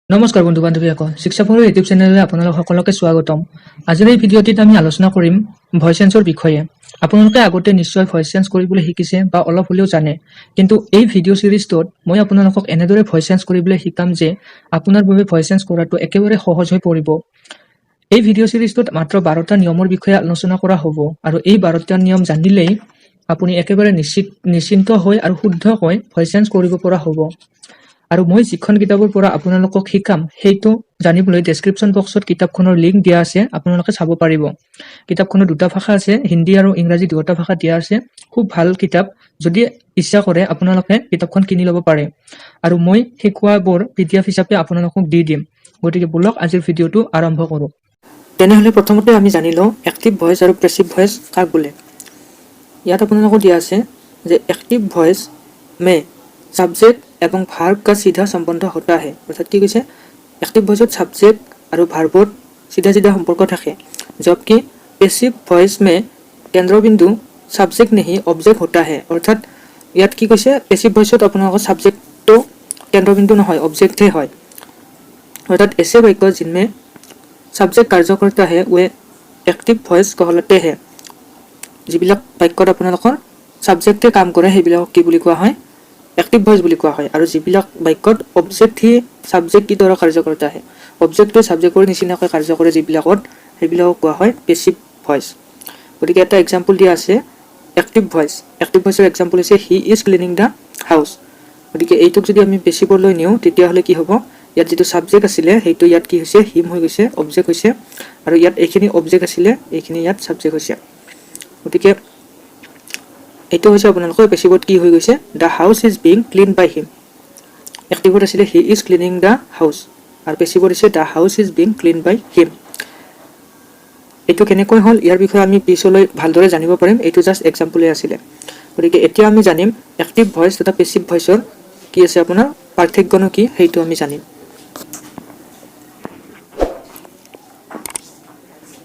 নমস্কাৰ বন্ধু বান্ধৱীসকল শিক্ষা পঢ়ো ইউটিউব চেনেললৈ আপোনালোক সকলোকে স্বাগতম। আজিৰ এই ভিডিঅ'টিত আমি আলোচনা কৰিম ভয়েস চেঞ্জৰ বিষয়ে। আপোনালোকে আগতে নিশ্চয় ভয়েস চেঞ্জ কৰিবলৈ শিকিছে বা অলপ হ'লেও জানে, কিন্তু এই ভিডিঅ' সিৰিজটোত মই আপোনালোকক এনেদৰে ভয়েস চেঞ্জ কৰিবলৈ শিকাম যে আপোনাৰ বাবে ভয়েস চেঞ্জ কৰাটো একেবাৰে সহজ হৈ পৰিব। এই ভিডিঅ' সিৰিজটোত মাত্ৰ 12টা নিয়মৰ বিষয়ে আলোচনা কৰা হ'ব আৰু এই 12টা নিয়ম জানিলেই আপুনি একেবাৰে নিশ্চিন্ত হৈ আৰু শুদ্ধকৈ ভয়েস চেঞ্জ কৰিব পৰা হ'ব। আৰু মই যিখন কিতাপৰ পৰা আপোনালোকক শিকাম সেইটো জানিবলৈ ডেসক্ৰিপশন বক্সত কিতাপখনৰ লিংক দিয়া আছে, আপোনালোকে চাব পাৰিব। কিতাপখনৰ দুটা ভাষা আছে, হিন্দী আৰু ইংৰাজী দুটা ভাষা দিয়া আছে। খুব ভাল কিতাপ, যদি ইচ্ছা কৰে আপোনালোকে কিতাপখন কিনি ল'ব পাৰে। আৰু মই শিকোৱাবোৰ PDF হিচাপে আপোনালোকক দি দিম। গতিকে বলক আজিৰ ভিডিঅ'টো আৰম্ভ কৰোঁ। তেনেহ'লে প্ৰথমতে আমি জানি লওঁ এক্টিভ ভয়েস আৰু পেসিভ ভয়েস কাক বোলে। ইয়াত আপোনালোকক দিয়া আছে যে एक्टिव वॉइस में सब्जेक्ट एवं भार्ब का सीधा संबंध होता है। अर्थात কি কৈছে एक्टिव वॉइसत सब्जेक्ट और भार्बर सीधा सीधा संपर्क থাকে, जबकि पैसिव वॉइस में केंद्रबिंदु सब्जेक्ट नहीं ऑब्जेक्ट होता है। अर्थात ইয়াত কি কৈছে पैसिव वॉइसत আপোনালোকৰ सब्जेक्टটো केंद्रबिंदु নহয়, ऑब्जेक्ट है। अर्थात ऐसे वाक्य जिनमें सब्जेक्ट कार्य करता है वे एक्टिव वॉइस कहलाते हैं। যিবিলাক বাক্যত আপোনালোকৰ সাবজেক্টে কাম কৰে সেইবিলাকক কি বুলি কোৱা হয়, एक्टिव वॉइस বুলি কোৱা হয়। আৰু যিবিলাক বাক্যত অবজেক্ট হি সাবজেক্ট কি দৰে কাৰ্য करता है, অবজেক্টে সাবজেক্টৰ নিচিনাকৈ কাৰ্য কৰে যিবিলাকত সেইবিলাকক কোৱা হয় পেসিভ ভয়েস। গতিকে এটা এক্সাম্পল দিয়া আছে एक्टिव वॉइस। एक्टिव वॉइसৰ এক্সাম্পল হৈছে হি ইজ ক্লিনিং দা হাউস। গতিকে এইটোক যদি আমি পেসিভলৈ নিও তেতিয়াহ'লে কি হ'ব, ইয়াত যেটো সাবজেক্ট আছিল সেইটো ইয়াত কি হৈছে হিম হৈ গৈছে, অবজেক্ট হৈছে। আৰু ইয়াত এইখিনি অবজেক্ট আছিল, এইখিনি ইয়াত সাবজেক্ট হৈছে। গতিকে এইটো হৈছে আপোনালোকৰ পেসিভত কি হৈ গৈছে, the house is being clean by him. एक्टिवত আছিল he is cleaning the house আৰু পেসিভত আছে the house is being clean by him. এইটো কেনেকৈ হ'ল ইয়াৰ বিষয়ে আমি পিছলৈ ভালদৰে জানিব পাৰিম, এইটো জাস্ট এক্সাম্পলে আছিল। গতিকে এতিয়া আমি জানিম एक्टिव ভয়েস তথা পেসিভ ভয়েসৰ কি আছে আপোনাৰ পাৰ্থক্যনো কি সেইটো আমি জানিম।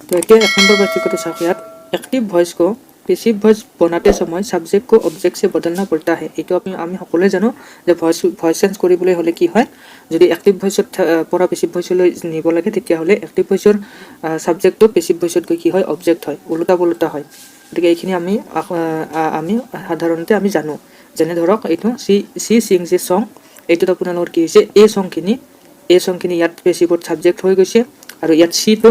तो এতিয়া এক নম্বৰ পাৰ্থক্যটো চাওক। ইয়াত एक्टिव वॉइस को पैसिव वॉइस बनाते समय सब्जेक्ट को ऑब्जेक्ट से बदलना पड़ता है। এইটো আমি সকলোৱে জানো যে ভয়েস চেঞ্জ কৰিবলৈ হলে কি হয়, যদি एक्टिव वॉइसত পৰা পেসিভ ভয়েসলৈ নিব লাগে তেতিয়াহলে एक्टिव वॉइसৰ সাবজেক্টটো পেসিভ ভয়েসত গৈ কি হয় অবজেক্ট হয়, উল্টা পুল্টা হয়। গতিকে এইখিনি আমি সাধাৰণতে আমি জানো। যেনে ধৰক এইটো সি সিংস এ সং, এইটোত আপোনালোকৰ কি হৈছে এই সংখিনি ইয়াত পেসিভত সাবজেক্ট হৈ গৈছে আৰু ইয়াত সিটো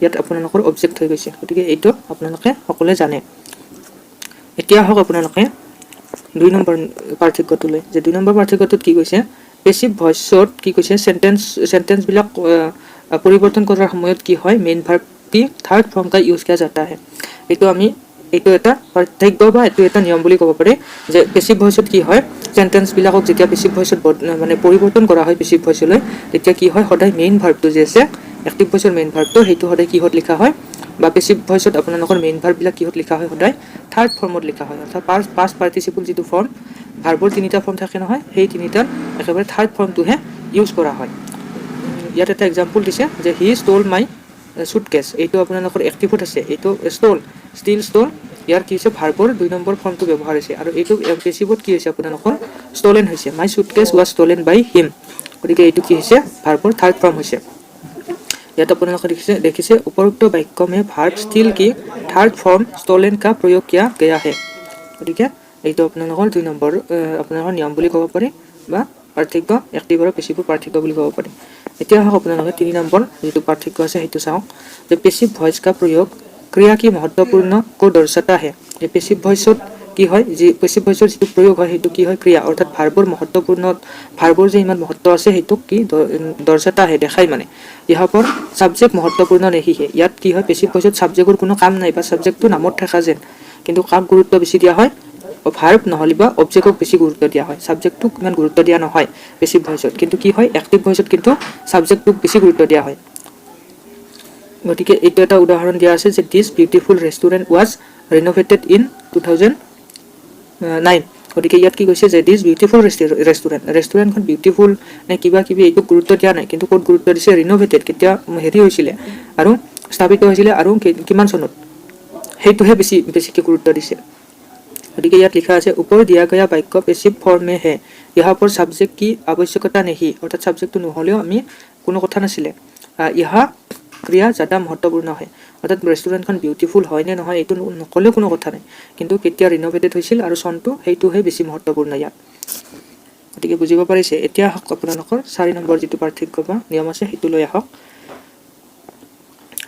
ইয়াত আপোনালোকৰ অবজেক্ট হৈ গৈছে। গতিকে এইটো আপোনালোকে সকলোৱে জানে। এতিয়া হওক আপোনালোকে 2 নম্বৰ পাৰ্থক্যটোলৈ, যে 2 নম্বৰ পাৰ্থক্যটোত কি কৈছে পেসিভ ভয়েসত কি কৈছে সেন্টেন্স বিলাক পৰিৱৰ্তন কৰাৰ সময়ত কি হয় মেইন ভাৰ্ব কি থাৰ্ড ফৰ্ম কা ইউজ কিয়া जाता है। এইটো এটা পাৰ্থক্য বা এইটো এটা নিয়ম বুলি ক'ব পাৰি যে পেসিভ ভয়েসত কি হয় সেন্টেন্স বিলাকক যেতিয়া পেসিভ ভয়েসত মানে পৰিৱৰ্তন কৰা হয় পেসিভ ভয়েসলৈ, তেতিয়া কি হয় সদায় মেইন ভাৰ্বটো যে আছে एक्टिव वॉइसर मेन भार्बটো সেইটো সদায় কিহত লিখা হয়, বা পেসিভ ভয়েসত আপোনালোকৰ মেইন ভাৰ্ব বিলাক কিহত লিখা হয় সদায় থাৰ্ড ফৰ্মত লিখা হয়। অৰ্থাৎ পাস্ট পাৰ্টিসিপল যেটো ফৰ্ম ভাৰ্বৰ তিনিটা ফৰ্ম থাকে নহয়, সেই তিনিটাৰ একেবাৰে থাৰ্ড ফৰ্মটোহে ইউজ কৰা হয়। ইয়াত এটা এক্সাম্পল দিছে যে হি ষ্টল মাই সুটকেস। এইটো আপোনালোকৰ एक्टिवত আছে, এইটো স্টিল ষ্টল, ইয়াৰ কি হৈছে ভাৰ্বৰ 2 নম্বৰ ফৰ্মটো ব্যৱহাৰ হৈছে। আৰু এইটো পেসিভত কি হৈছে আপোনালোকৰ ষ্টলেন হৈছে, মাই সুটকেস ওয়াজ ষ্টলেন বাই হিম। গতিকে এইটো কি হৈছে ভাৰ্বৰ থাৰ্ড ফৰ্ম হৈছে। यात আপোনালোকে দেখিছে উপৰোক্ত বাক্য में भार्ब स्टिल की थर्ड फॉर्म स्टोलन का प्रयोग किया गया है। গতিকে এইটো আপোনালোকৰ 2 নম্বৰ আপোনালোকৰ নিয়ম বুলি ক'ব পাৰি বা পাৰ্থক্য एक्टिव আৰু পেসিভৰ পাৰ্থক্য বুলি ক'ব পাৰি। এতিয়া হওক আপোনালোকে 3 নম্বৰ যেটো পাৰ্থক্য আছে সেইটো চাওক, যে পেসিভ ভয়েস का प्रयोग क्रिया की महत्वपूर्ण को दर्शाता है। যে পেসিভ ভয়েসত কি হয়, যে পেসিভ ভয়েসৰ যেটো প্ৰয়োগ হয় সেইটো কি হয় ক্ৰিয়া, অৰ্থাৎ ভাৰ্বৰ महत्वपूर्ण ভাৰ্বৰ যে ইমান महत्व আছে সেইটো কি দৰ্শাতা है দেখাই। মানে यहाँ पर सब्जेक्ट महत्वपूर्ण नहीं है। ইয়াত কি হয় পেসিভ ভয়েসত সাবজেক্টৰ কোনো কাম নাই বা সাবজেক্টটো নামত থাকা যেন, কিন্তু কাক গুৰুত্ব বেছি দিয়া হয় ভাৰ্ব নহলি বা অবজেক্টক বেছি গুৰুত্ব দিয়া হয়, সাবজেক্টটোক ইমান গুৰুত্ব দিয়া নহয় পেসিভ ভয়েসত। কিন্তু কি হয় एक्टिव ভয়েসত কিন্তু সাবজেক্টটোক বেছি গুৰুত্ব দিয়া হয়। গতিকে এইটো এটা উদাহৰণ দিয়া আছে যে this beautiful restaurant was renovated in 2009। গতিকে ইয়াত কি কৈছে যে দিস বিউটিফুল ৰেষ্টুৰেণ্টখন বিউটিফুল নে কিবা কিবি এইটো গুৰুত্ব দিয়া নাই, কিন্তু ক'ত গুৰুত্ব দিছে ৰিনোভেটেড, কেতিয়া হেৰি হৈছিলে আৰু স্থাপিত হৈছিলে আৰু কিমান চনত সেইটোহে বেছিকৈ গুৰুত্ব দিছে। গতিকে ইয়াত লিখা আছে ऊपर दिया गया वाक्य पैसिव फॉर्म में है, यहाँ पर सब्जेक्ट की आवश्यकता नहीं। अर्थात सब्जेक्ट নহলেও আমি কোনো কথা নাছিলে ইহা ক্ৰিয়া জ্যাদা মহত্বপূৰ্ণ হয় অৰ্থাৎ ৰেষ্টুৰেণ্টখন বিউটিফুল হয় নে নহয় এইটো নকলেও কোনো কথা নাই কিন্তু কেতিয়া ৰিন'ভেটেড হৈছিল আৰু চনটো সেইটোহে বেছি মহত্বপূৰ্ণ ইয়াত গতিকে বুজিব পাৰিছে এতিয়া আহক আপোনালোকৰ 4 নম্বৰ যিটো পাৰ্থক্য বা নিয়ম আছে সেইটো লৈ আহক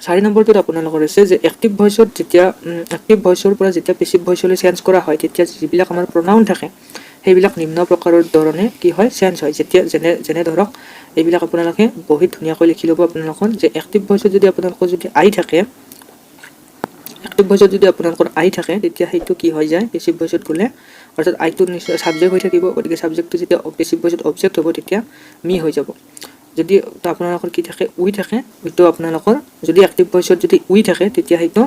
4 নম্বৰটোত আপোনালোকৰ আছে যে এক্টিভ ভইচত যেতিয়া এক্টিভ ভইচৰ পৰা যেতিয়া পেছিভ ভইচলৈ চেঞ্জ কৰা হয় তেতিয়া যিবিলাক আমাৰ প্ৰনাউন থাকে সেইবিলাক নিম্ন প্ৰকাৰৰ ধৰণে কি হয় চেঞ্জ হয় যেতিয়া যেনে ধৰক এইবিলাক আপোনালোকে বহুত ধুনীয়াকৈ লিখি ল'ব আপোনালোকৰ যে এক্টিভ ভইচত যদি আপোনালোকৰ যদি আই থাকে এক্টিভ ভইচত যদি আপোনালোকৰ আই থাকে তেতিয়া সেইটো কি হৈ যায় পেছিভ ভইচত গ'লে অৰ্থাৎ আইটো নিশ্চয় সাবজেক্ট হৈ থাকিব গতিকে সাবজেক্টটো যেতিয়া পেছিভ ভইচত অবজেক্ট হ'ব তেতিয়া মি হৈ যাব যদি আপোনালোকৰ কি থাকে উই থাকে এইটো আপোনালোকৰ যদি এক্টিভ ভইচত যদি উই থাকে তেতিয়া সেইটো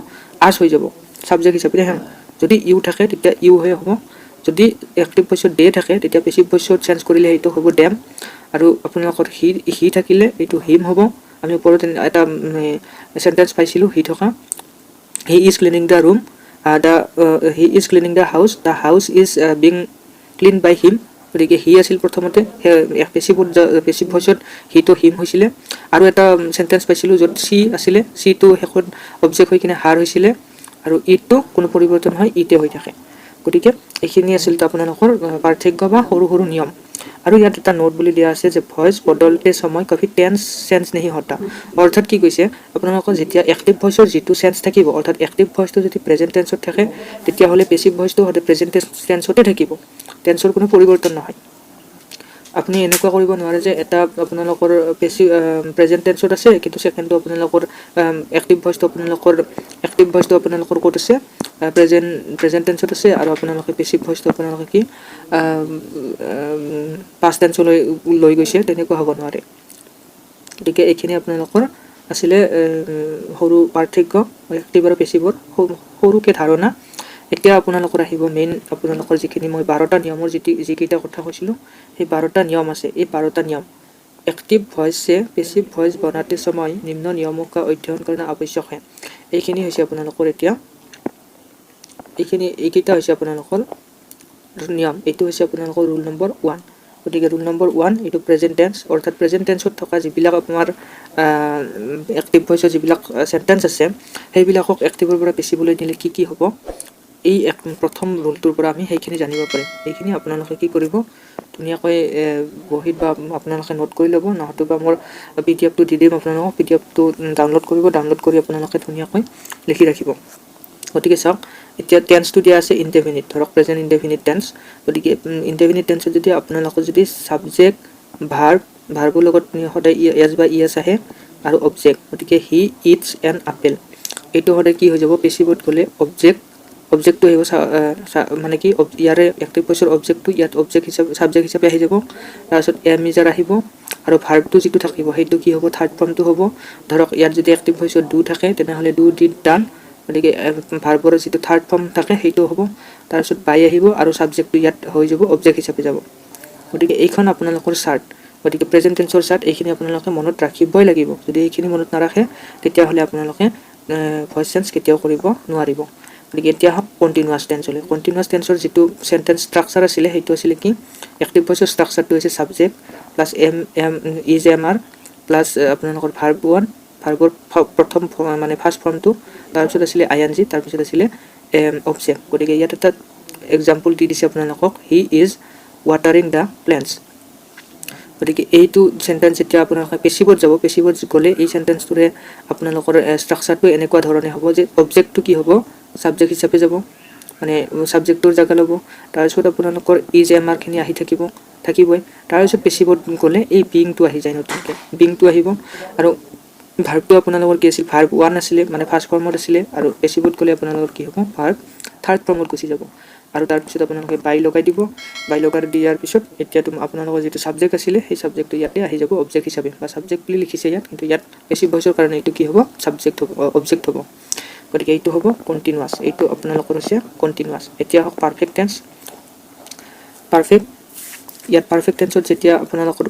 আস হৈ যাব সাবজেক্ট হিচাপে যদি ইউ থাকে তেতিয়া ইউ হৈ হ'ব যদি এক্টিভ ভইচত ডে থাকে তেতিয়া পেছিভ ভইচত চেঞ্জ কৰিলে সেইটো হ'ব ডেম আৰু আপোনালোকৰ হি থাকিলে এইটো হিম হ'ব আমি ওপৰত এটা সেন্টেন্স পাইছিলো হি থকা he is cleaning the room he is cleaning the house is being clean by him গতিকে হি আছিল প্ৰথমতে পেছিভ ভইচত হিটো হিম হৈছিলে আৰু এটা সেন্টেন্স পাইছিলো য'ত সি আছিলে সিটো শেষত অবজেক্ট হৈ কিনে হাৰ হৈছিলে আৰু ইটো কোনো পৰিৱৰ্তন হয় ইতে হৈ থাকে গতিকে এইখিনি আছিল আপোনালোকৰ পাৰ্থক্য বা সৰু সৰু নিয়ম আৰু ইয়াত এটা নোট বুলি দিয়া আছে যে ভয়েস বদলতে সময় কভি টেন্স সেন্স नहीं होता অৰ্থাৎ কি কৈছে আপোনালোকৰ যেতিয়া এক্টিভ ভয়েসৰ যেটো সেন্স থাকিব অৰ্থাৎ এক্টিভ ভয়েসটো যদি প্ৰেজেন্ট টেন্সত থাকে তেতিয়া হলে পেছিভ ভয়েসটো হতে প্ৰেজেন্ট টেন্সতে থাকিব টেন্সৰ কোনো পৰিৱৰ্তন নহয় আপুনি এনেকুৱা কৰিব নোৱাৰে যে এটা আপোনালোকৰ প্ৰেজেন্ট টেন্সত আছে কিন্তু সেকেন্ডটো আপোনালোকৰ এক্টিভ ভয়েসটো আপোনালোকৰ ক'ত আছে প্ৰেজেন্ট টেন্সত আছে আৰু আপোনালোকে পেছিভ ভয়েসটো আপোনালোকে কি পাষ্ট টেন্সলৈ লৈ গৈছে তেনেকুৱা হ'ব নোৱাৰে গতিকে এইখিনি আপোনালোকৰ আছিলে সৰু পাৰ্থক্য এক্টিভ আৰু পেছিভৰ সৰুকে ধাৰণা এতিয়া আপোনালোকৰ আহিব মেইন আপোনালোকৰ যিখিনি মই 12টা নিয়মৰ যিকেইটা কথা কৈছিলো সেই 12টা নিয়ম আছে এই 12টা নিয়ম एक्टिव वॉइस से पैसिव वॉइस बनाते समय निम्न नियमों का अध्ययन करना आवश्यक है এইখিনি হৈছে আপোনালোকৰ এতিয়া এইকেইটা হৈছে আপোনালোকৰ নিয়ম এইটো হৈছে আপোনালোকৰ ৰুল নম্বৰ 1 গতিকে ৰুল নম্বৰ 1 এইটো প্ৰেজেন্ট টেন্স অৰ্থাৎ প্ৰেজেন্ট টেন্সত থকা যিবিলাক আপোনাৰ এক্টিভ ভয়েসৰ যিবিলাক সেন্টেন্স আছে সেইবিলাকক এক্টিভৰ পৰা পেছিভলৈ নিলে কি হ'ব এই প্ৰথম ৰুলটোৰ পৰা আমি সেইখিনি জানিব পাৰিম এইখিনি আপোনালোকে কি কৰিব ধুনীয়াকৈ বহিত বা আপোনালোকে নোট কৰি ল'ব নহতো বা মোৰ পিডিএফটো দি দিম আপোনালোকক পিডিএফটো ডাউনলোড কৰি আপোনালোকে ধুনীয়াকৈ লিখি ৰাখিব গতিকে চাওক এতিয়া টেন্সটো দিয়া আছে ইনডেফিনিট ধৰক প্ৰেজেন্ট ইনডেফিনিট টেন্স গতিকে ইনডেফিনিট টেন্সত যদি আপোনালোকৰ যদি সাবজেক্ট ভাৰ্বৰ লগত সদায় এছ বা ইএছ আহে আৰু অবজেক্ট গতিকে হি ইটস এন আপেল এইটো সদায় কি হৈ যাব পেছিভত গ'লে অবজেক্টটো আহিব মানে কি ইয়াৰে এক্টিভ ভয়েসৰ অবজেক্টটো ইয়াত অবজেক্ট হিচাপে সাবজেক্ট হিচাপে আহি যাব তাৰপিছত এম ইজাৰ আহিব আৰু ভাৰ্বটো যিটো থাকিব সেইটো কি হ'ব থাৰ্ড ফৰ্মটো হ'ব ধৰক ইয়াত যদি এক্টিভ ভয়েসৰ ডু থাকে তেনেহ'লে ডু ডিড ডান গতিকে ভাৰ্বৰ যিটো থাৰ্ড ফৰ্ম থাকে সেইটো হ'ব তাৰপিছত বাই আহিব আৰু সাবজেক্টটো ইয়াত হৈ যাব অবজেক্ট হিচাপে যাব গতিকে এইখন আপোনালোকৰ চাৰ্ট গতিকে প্ৰেজেন্ট টেন্সৰ চাৰ্ট এইখিনি আপোনালোকে মনত ৰাখিবই লাগিব যদি এইখিনি মনত নাৰাখে তেতিয়াহ'লে আপোনালোকে ভয়েস চেঞ্জ কেতিয়াও কৰিব নোৱাৰিব গতিকে এতিয়া হওক কন্টিনিউয়াস টেন্সলৈ কন্টিনিউয়াস টেন্সৰ যেটো সেন্টেন্স স্ট্ৰাকচাৰ আছিল হেতু আছিল কি এক্টিভ ভয়েসৰ স্ট্ৰাকচাৰটো হৈছে subject plus am is am are plus আপোনালোকৰ ভাৰ্ব 1 ভাৰ্বৰ প্ৰথম মানে ফাৰ্স্ট ফৰ্মটো তাৰপিছত আছিল আইএনজি তাৰপিছত আছিল অবজেক্ট গতিকে ইয়াত এটা এক্সাম্পল দি দিছে আপোনালোকক he is watering the plants গতিকে এইটো সেন্টেন্স এতিয়া আপোনালোকে পেছিভত যাব পেছিভত গ'লে এই সেন্টেন্সটোৰে আপোনালোকৰ স্ট্ৰাকচাৰটো এনেকুৱা ধৰণে হ'ব যে অবজেক্টটো কি হ'ব সাবজেক্ট হিচাপে যাব মানে সাবজেক্টৰ জাগা ল'ব তাৰপিছত আপোনালোকৰ ইজ এম আৰ খিনি আহি থাকিবই তাৰপিছত পেছিভত গ'লে এই বিংটো আহি যায় নতুনকৈ বিংটো আহিব আৰু ভাৰ্বটো আপোনালোকৰ কি আছিল ভাৰ্ব 1 আছিল মানে ফাৰ্স্ট ফৰ্মত আছিল আৰু পেছিভত গ'লে আপোনালোকৰ কি হ'ব ভাৰ্ব থাৰ্ড ফৰ্মত গুচি যাব আৰু তাৰপিছত আপোনালোকে বাই লগাই দিব বাই লগাই দিয়াৰ পিছত এতিয়া আপোনালোকৰ যেটো সাবজেক্ট আছিল সেই সাবজেক্টটো ইয়াতে আহি যাব অবজেক্ট হিচাপে বা সাবজেক্ট বুলি লিখিছে ইয়াত কিন্তু ইয়াত পেছিভ ভয়েসৰ কাৰণে এইটো কি হ'ব সাবজেক্ট হ'ব অবজেক্ট হ'ব গতিকে এইটো হ'ব কন্টিনিউয়াস এইটো আপোনালোকৰ আছে কন্টিনিউয়াস এতিয়া হওক পাৰফেক্ট টেন্স পাৰফেক্ট ইয়াত পাৰফেক্ট টেন্সত যেতিয়া আপোনালোকৰ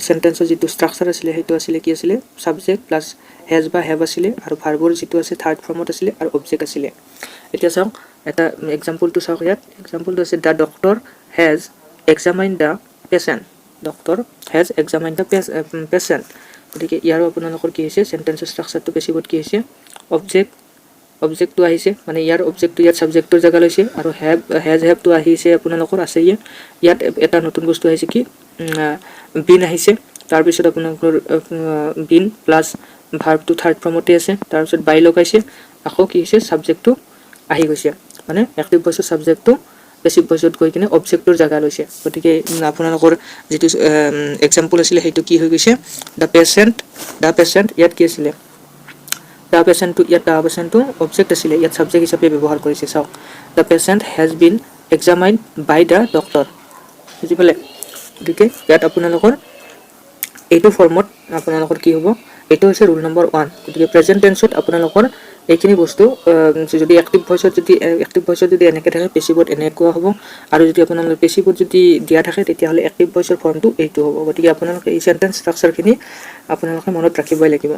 সেন্টেন্সৰ যেটো স্ট্ৰাকচাৰ আছিল হেতু আছিল কি আছিল সাবজেক্ট প্লাস হেজ বা হেভ আছিল আৰু ভাৰ্বৰ যেটো আছে থাৰ্ড ফৰ্মত আছিল আৰু অবজেক্ট আছিল এতিয়া চাওক এটা এক্সাম্পলটো চাওক ইয়াত এক্সাম্পলটো আছে the doctor has examined the patient doctor has examined the patient গতিকে ইয়াৰো আপোনালোকৰ কি হৈছে সেন্টেন্সৰ ষ্ট্ৰাকচাৰটো পেছিভত কি হৈছে অবজেক্টটো আহিছে মানে ইয়াৰ অবজেক্টটো ইয়াত সাবজেক্টৰ জায়গা লৈছে আৰু হেজটো আহিছে আপোনালোকৰ আছে ইয়াত এটা নতুন বস্তু আহিছে কি বিন আহিছে তাৰপিছত আপোনালোকৰ বিন প্লাস ভাৰ্বটো থাৰ্ড ফৰ্মতে আছে তাৰপিছত বাই লগাইছে আকৌ কি হৈছে সাবজেক্টটো আহি গৈছে মানে এক্টিভ ভয়েসৰ সাবজেক্টটো পেছিভ ভয়েসত গৈ কিনে অবজেক্টৰ জায়গা লৈছে গতিকে আপোনালোকৰ যেটো এক্সাম্পল আছিল হেতু কি হৈ গৈছে দা পেশেন্ট ইয়াত কি আছিল দা পেশেন্টটো অবজেক্ট আছিল ইয়াত সাবজেক্ট হিচাপে ব্যৱহাৰ কৰিছে চাওক the patient has been examined by the doctor বুজি পালে গতিকে ইয়াত আপোনালোকৰ এইটো ফৰ্মত আপোনালোকৰ কি হ'ব এইটো হৈছে ৰুল নম্বৰ 1 গতিকে প্ৰেজেন্ট টেন্সত আপোনালোকৰ এইখিনি বস্তু যদি এক্টিভ ভয়েসত যদি এনেকে থাকে পেছিভত এনেকুৱা হ'ব আৰু যদি আপোনালোকৰ পেছিভত যদি দিয়া থাকে তেতিয়া হলে এক্টিভ ভয়েসৰ ফৰ্মটো এইটো হ'ব গতিকে আপোনালোকে এই সেন্টেন্স ষ্ট্ৰাকচাৰখিনি আপোনালোকে মনত ৰাখিবই লাগিব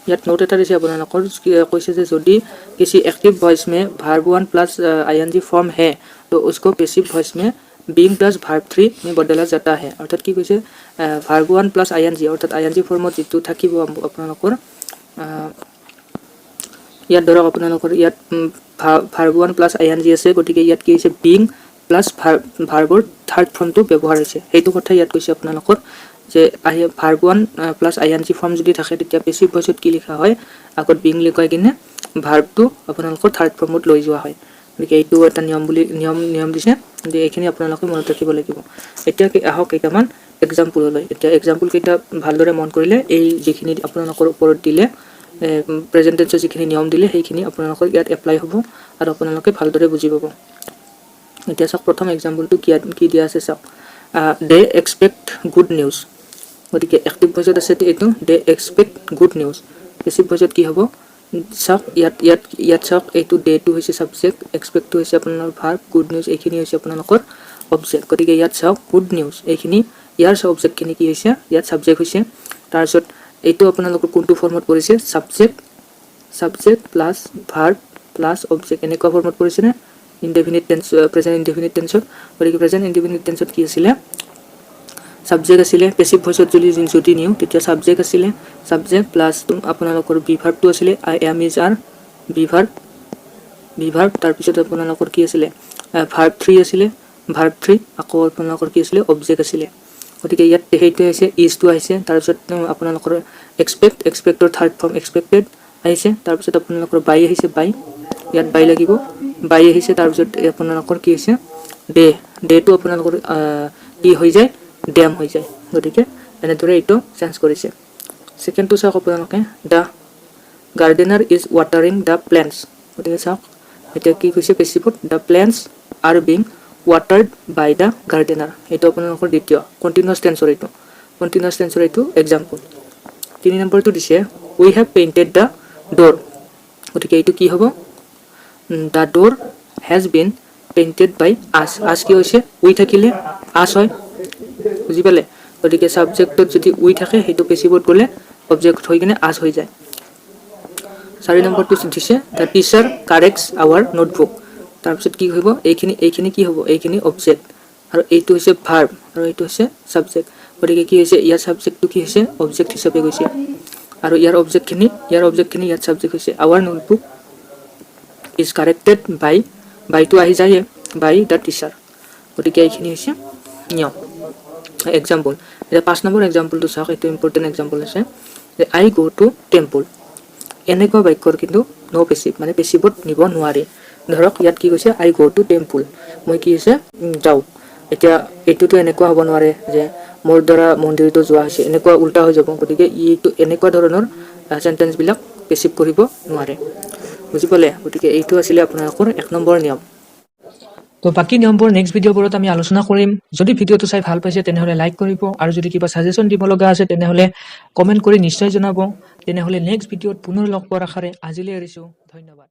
यात नोट एटा दिसे আপোনালোকৰ কৈছে যে যদি किसी एक्टिव वॉइस में वर्ब 1 प्लस आईएनजी फॉर्म है तो उसको पैसिव वॉइस में बीइंग प्लस वर्ब 3 में बदला जाता है अर्थात কি কৈছে वर्ब 1 प्लस आईएनजी अर्थात आईएनजी फॉर्मत যেটো থাকিব আপোনালোকৰ ইয়াত ধৰক আপোনালোকৰ ইয়াত वर्ब 1 प्लस आईएनजी আছে গতিকে ইয়াত কি হৈছে बीइंग प्लस ভাৰ্বৰ থাৰ্ড ফৰ্মটো ব্যৱহাৰ হৈছে এইটো কথা ইয়াত কৈছে আপোনালোকৰ যে verb 1 প্লাস আইএনজি ফর্ম যদি থাকে তেতিয়া পেছিভ ভয়েসত কি লিখা হয় আগত বিং লিখাই কিনে ভার্বটো আপোনালোকৰ থাৰ্ড ফৰ্মত লৈ যোৱা হয় গতিকে এইটো এটা নিয়ম দিছে যে এইখিনি আপোনালোকে মনত ৰাখিব লাগিব এতিয়া কি আহক কেইটামান এক্সাম্পল লৈ এতিয়া এক্সাম্পল কেইটা ভালদৰে মন কৰিলে এই যিখিনি আপোনালোকৰ ওপৰত দিলে প্ৰেজেন্ট টেন্সৰ যিখিনি নিয়ম দিলে সেইখিনি আপোনালোকৰ ইয়াত এপ্লাই হ'ব আৰু আপোনালোকে ভালদৰে বুজি পাব এতিয়া চাওক প্ৰথম এক্সাম্পলটো কি দিয়া আছে চাওক they expect good news গতিকে এক্টিভ ভয়েসত আছে এইটো they expect good news passive ভয়েসত কি হ'ব চাওক ইয়াত চাওক এইটো they টো হৈছে সাবজেক্ট expect টো হৈছে আপোনাৰ ভাৰ্ব good news এইখিনি হৈছে আপোনালোকৰ অবজেক্ট গতিকে ইয়াত চাওক good news এইখিনি ইয়াৰ সাবজেক্ট খিনি কি হৈছে ইয়াত সাবজেক্ট হৈছে তাৰপিছত এইটো আপোনালোকৰ কোনটো ফৰ্মত পৰিছে subject plus verb plus object এনেকুৱা ফৰ্মত পৰিছে না indefinite tense present indefinite tense গতিকে present indefinite tense কি আছিল সাবজেক্ট আছিল পেছিভ ভয়েসত যদি নিউ তেতিয়া সাবজেক্ট আছিল সাবজেক্ট প্লাস আপোনালোকৰ বি ভাৰ্বটো আছিল I am is are be verb তাৰ পিছত আপোনালোকৰ কি আছিল ভাৰ্ব 3 আছিল ভাৰ্ব 3 আকৌ আপোনালোকৰ কি আছিল অবজেক্ট আছিল গতিকে ইয়াত হেইটো আছে ইজ টু আহিছে তাৰ পিছত আপোনালোকৰ এক্সপেক্টৰ থাৰ্ড ফৰ্ম এক্সপেক্টেড আহিছে তাৰ পিছত আপোনালোকৰ বাই আহিছে বাই ইয়াত বাই লাগিব বাই আহিছে তাৰ পিছত আপোনালোকৰ কি হৈছে ডে টো আপোনালোকৰ কি হৈ যায় ড্যাম হৈ যায় গতিকে এনেদৰে এইটো চেঞ্জ কৰিছে সেকেন্ডটো চাওক আপোনালোকে the gardener is watering the plants গতিকে চাওক এটা কি কৈছে পেছিভত the plants are being watered by the gardener এইটো আপোনালোকৰ দ্বিতীয় কন্টিনিউয়াস টেন্সৰ এইটো এক্সাম্পল 3 নম্বৰটো দিছে উই হ্যাভ পেইন্টেড দা ডোৰ গতিকে এইটো কি হ'ব the door has been painted by us কি হৈছে উই থাকিলে আস হয় বুজি পালে গতিকে সাবজেক্টত যদি উই থাকে হেতু পেছিভত গলে অবজেক্ট হৈ কিনে আস হৈ যায় 4 নম্বৰটো দিছে দা টিচাৰ কাৰেক্টস আৱাৰ নোটবুক তাৰপিছত কি হ'ব এইখিনি কি হ'ব এইখিনি অবজেক্ট আৰু এইটো হৈছে ভাৰ্ব আৰু এইটো হৈছে সাবজেক্ট গতিকে কি হৈছে ইয়াৰ সাবজেক্টটো কি হৈছে অবজেক্ট হিচাপে গৈছে আৰু ইয়াৰ অবজেক্টখিনি ইয়াত সাবজেক্ট হৈছে our notebook is corrected by to আহি যায় by the teacher গতিকে এইখিনি হৈছে নিয়ম এক্সাম্পল এটা 5 নম্বৰ এক্সাম্পলটো চাওক এটা ইম্পৰ্টেন্ট এক্সাম্পল আছে যে আই গো টু টেম্পল এনেকুৱা বাক্যৰ কিন্তু নো পেছিভ মানে পেছিভত নিব নোৱাৰে ধৰক ইয়াত কি কৈছে আই গো টু টেম্পল মই কি হৈছে যাও এতিয়া এটোটো এনেকুৱা হ'ব নোৱাৰে যে মোৰ দ্বাৰা মন্দিৰটো যোৱা হৈছে এনেকুৱা উল্টা হৈ যাব গতিকে এইটো এনেকুৱা ধৰণৰ সেন্টেন্স বিলাক পেছিভ কৰিব নোৱাৰে বুজি পালে গতিকে এইটো আছিল আপোনালোকৰ 1 নম্বৰ নিয়ম তো বাকি নিয়মবোৰ নেক্সট ভিডিঅ'বোৰত আমি আলোচনা কৰিম যদি ভিডিঅ'টো চাই ভাল পাইছে তেনেহলে লাইক কৰিব আৰু যদি কিবা সাজেশন দিব লগা আছে তেনেহলে কমেন্ট কৰি নিশ্চয় জনাব তেনেহলে নেক্সট ভিডিঅ'ত পুনৰ লগ পোৱাৰ আশাৰে আজিলৈ এৰিছো ধন্যবাদ